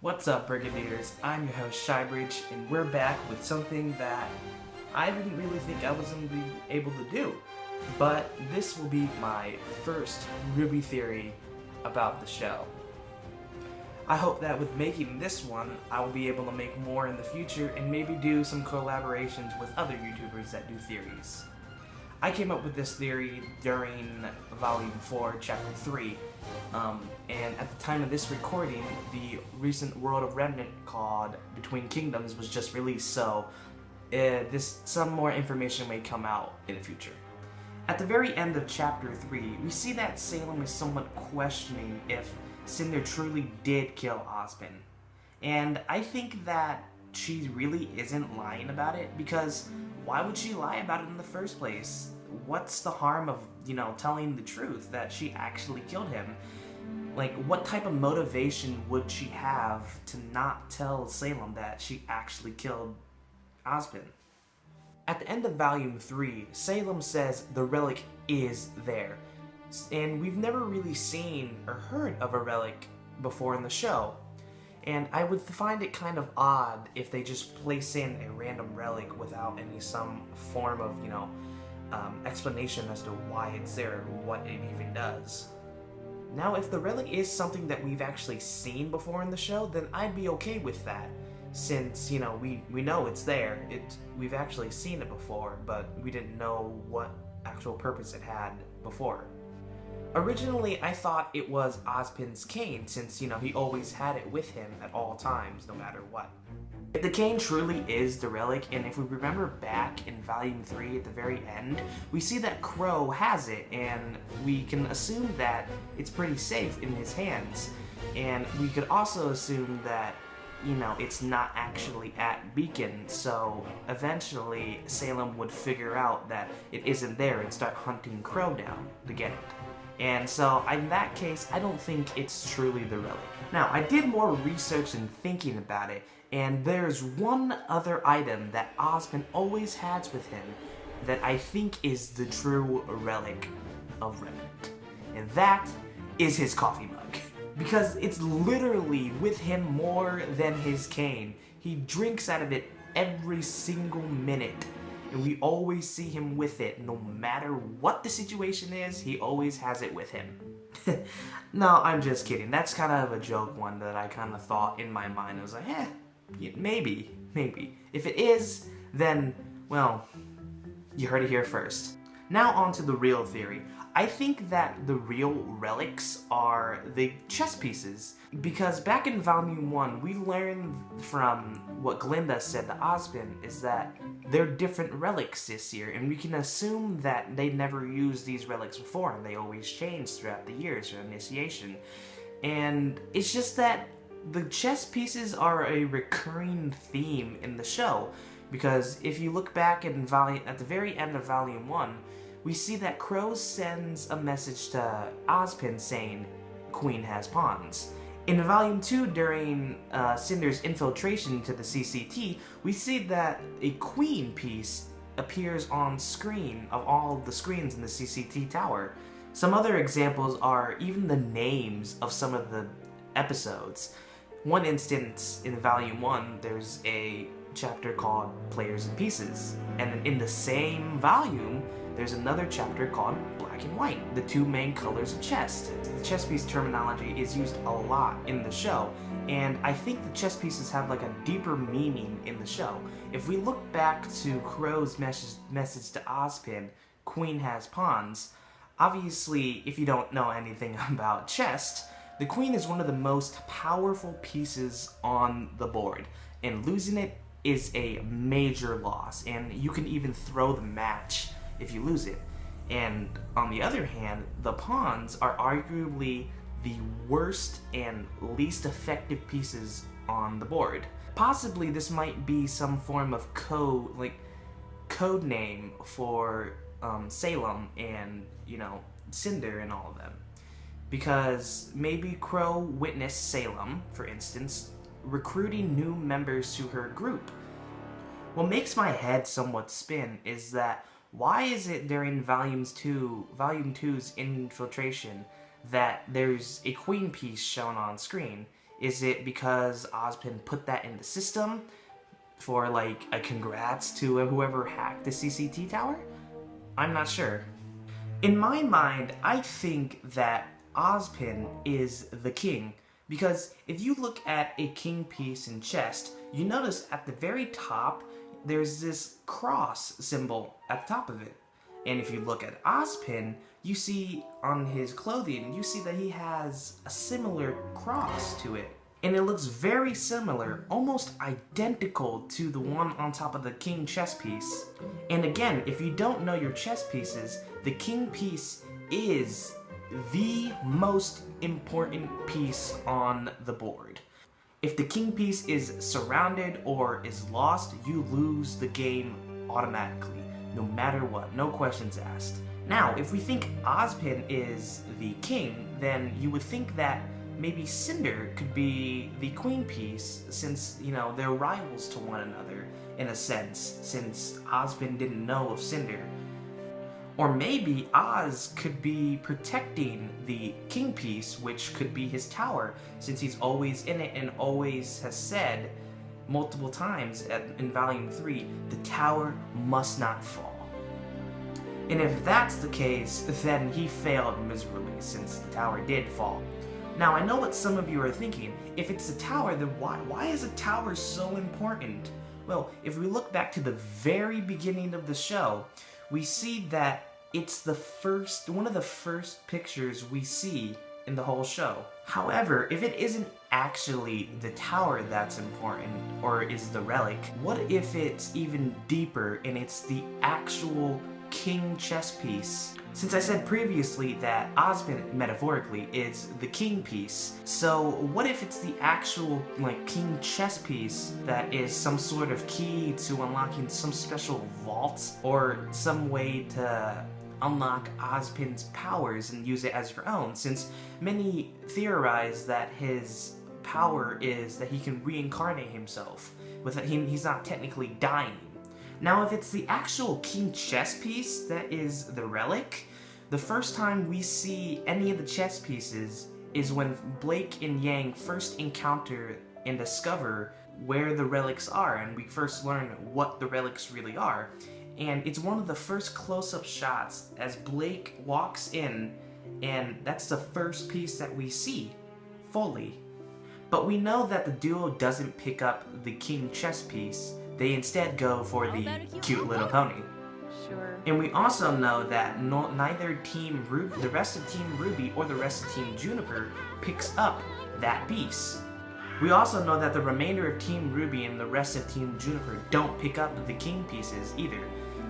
What's up, Brigadiers? I'm your host, ShyBridge, and we're back with something that I didn't really think I was going to be able to do. But this will be my first RWBY theory about the show. I hope that with making this one, I will be able to make more in the future and maybe do some collaborations with other YouTubers that do theories. I came up with this theory during Volume 4, Chapter 3, and at the time of this recording, the recent World of Remnant called Between Kingdoms was just released, so some more information may come out in the future. At the very end of Chapter 3, we see that Salem is somewhat questioning if Cinder truly did kill Ozpin. And I think that she really isn't lying about it, because why would she lie about it in the first place? What's the harm of, telling the truth that she actually killed him? Like, what type of motivation would she have to not tell Salem that she actually killed Ozpin? At the end of Volume 3, Salem says the relic is there. And we've never really seen or heard of a relic before in the show. And I would find it kind of odd if they just place in a random relic without some form of, explanation as to why it's there or what it even does. Now, if the relic is something that we've actually seen before in the show, then I'd be okay with that. Since, we know it's there. We've actually seen it before, but we didn't know what actual purpose it had before. Originally, I thought it was Ozpin's cane, since, he always had it with him at all times, no matter what. If the cane truly is the relic, and if we remember back in Volume 3 at the very end, we see that Crow has it, and we can assume that it's pretty safe in his hands. And we could also assume that, it's not actually at Beacon, so eventually Salem would figure out that it isn't there and start hunting Crow down to get it. And so, in that case, I don't think it's truly the relic. Now, I did more research and thinking about it, and there's one other item that Ozpin always has with him that I think is the true relic of Remnant. And that is his coffee mug. Because it's literally with him more than his cane. He drinks out of it every single minute. And we always see him with it. No matter what the situation is, he always has it with him. No, I'm just kidding. That's kind of a joke one that I kind of thought in my mind. I was like, maybe. If it is, then, well, you heard it here first. Now on to the real theory. I think that the real relics are the chess pieces, because back in Volume 1, we learned from what Glinda said to Ozpin is that they're different relics this year, and we can assume that they never used these relics before, and they always change throughout the years or initiation. And it's just that the chess pieces are a recurring theme in the show, because if you look back at the very end of Volume 1, we see that Crow sends a message to Ozpin saying, "Queen has pawns." In Volume 2, during Cinder's infiltration to the CCT, we see that a queen piece appears on screen of all of the screens in the CCT tower. Some other examples are even the names of some of the episodes. One instance in Volume 1, there's a chapter called Players and Pieces, and in the same volume, there's another chapter called Black and White, the two main colors of chess. The chess piece terminology is used a lot in the show, and I think the chess pieces have like a deeper meaning in the show. If we look back to Crow's message to Ozpin, "Queen has pawns," obviously, if you don't know anything about chess, the queen is one of the most powerful pieces on the board, and losing it is a major loss, and you can even throw the match if you lose it. And on the other hand, the pawns are arguably the worst and least effective pieces on the board. Possibly this might be some form of code name for Salem and, Cinder and all of them. Because maybe Crow witnessed Salem, for instance, recruiting new members to her group. What makes my head somewhat spin is that why is it during Volume 2's infiltration that there's a queen piece shown on screen, Is it because Ozpin put that in the system for like a congrats to whoever hacked the CCT tower? I'm not sure. In my mind, I think that Ozpin is the king, because if you look at a king piece in chest, you notice at the very top there's this cross symbol at the top of it. And if you look at Ozpin, you see on his clothing, you see that he has a similar cross to it. And it looks very similar, almost identical to the one on top of the king chess piece. And again, if you don't know your chess pieces, the king piece is the most important piece on the board. If the king piece is surrounded or is lost, you lose the game automatically, no matter what, no questions asked. Now, if we think Ozpin is the king, then you would think that maybe Cinder could be the queen piece, since, you know, they're rivals to one another, in a sense, since Ozpin didn't know of Cinder. Or maybe Oz could be protecting the king piece, which could be his tower, since he's always in it and always has said multiple times in Volume 3, the tower must not fall. And if that's the case, then he failed miserably, since the tower did fall. Now, I know what some of you are thinking. If it's a tower, then why is a tower so important? Well, if we look back to the very beginning of the show, we see that it's one of the first pictures we see in the whole show. However, if it isn't actually the tower that's important, or is the relic, what if it's even deeper and it's the actual king chess piece? Since I said previously that Ozpin, metaphorically, is the king piece, so what if it's the actual, like, king chess piece that is some sort of key to unlocking some special vault, or some way to unlock Ozpin's powers and use it as your own, since many theorize that his power is that he can reincarnate himself, he's not technically dying. Now, if it's the actual king chess piece that is the relic, the first time we see any of the chess pieces is when Blake and Yang first encounter and discover where the relics are, and we first learn what the relics really are. And it's one of the first close-up shots as Blake walks in, and that's the first piece that we see, fully. But we know that the duo doesn't pick up the king chess piece. They instead go for the cute little pony. Sure. And we also know that neither Team RWBY, the rest of Team RWBY, or the rest of Team Juniper picks up that piece. We also know that the remainder of Team RWBY and the rest of Team Juniper don't pick up the king pieces either.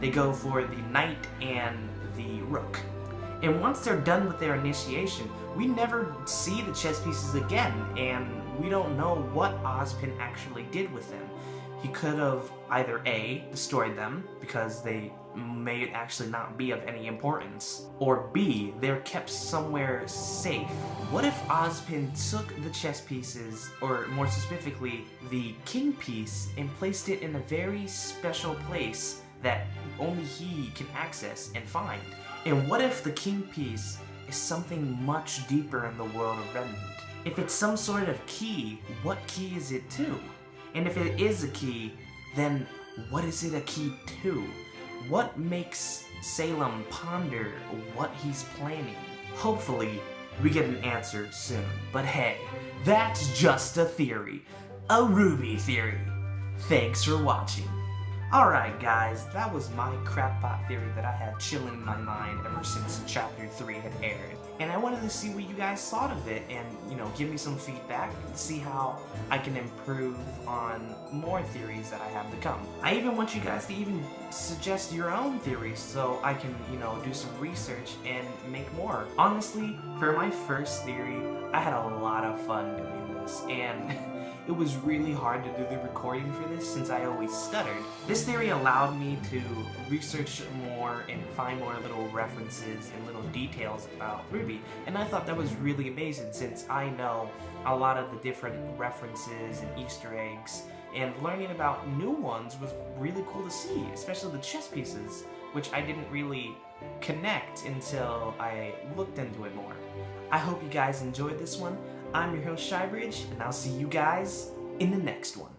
They go for the knight and the rook. And once they're done with their initiation, we never see the chess pieces again, and we don't know what Ozpin actually did with them. He could have either A, destroyed them, because they may actually not be of any importance, or B, they're kept somewhere safe. What if Ozpin took the chess pieces, or more specifically, the king piece, and placed it in a very special place that only he can access and find? And what if the king piece is something much deeper in the world of Remnant? If it's some sort of key, what key is it to? And if it is a key, then what is it a key to? What makes Salem ponder what he's planning? Hopefully, we get an answer soon. But hey, that's just a theory. A RWBY theory. Thanks for watching. Alright guys, that was my crackpot theory that I had chilling in my mind ever since Chapter 3 had aired. And I wanted to see what you guys thought of it and, you know, give me some feedback, see how I can improve on more theories that I have to come. I even want you guys to even suggest your own theories so I can, you know, do some research and make more. Honestly, for my first theory, I had a lot of fun doing this, and it was really hard to do the recording for this since I always stuttered. This theory allowed me to research more and find more little references and little details about RWBY, and I thought that was really amazing since I know a lot of the different references and Easter eggs, and learning about new ones was really cool to see, especially the chess pieces, which I didn't really connect until I looked into it more. I hope you guys enjoyed this one. I'm your host, ShyBridge, and I'll see you guys in the next one.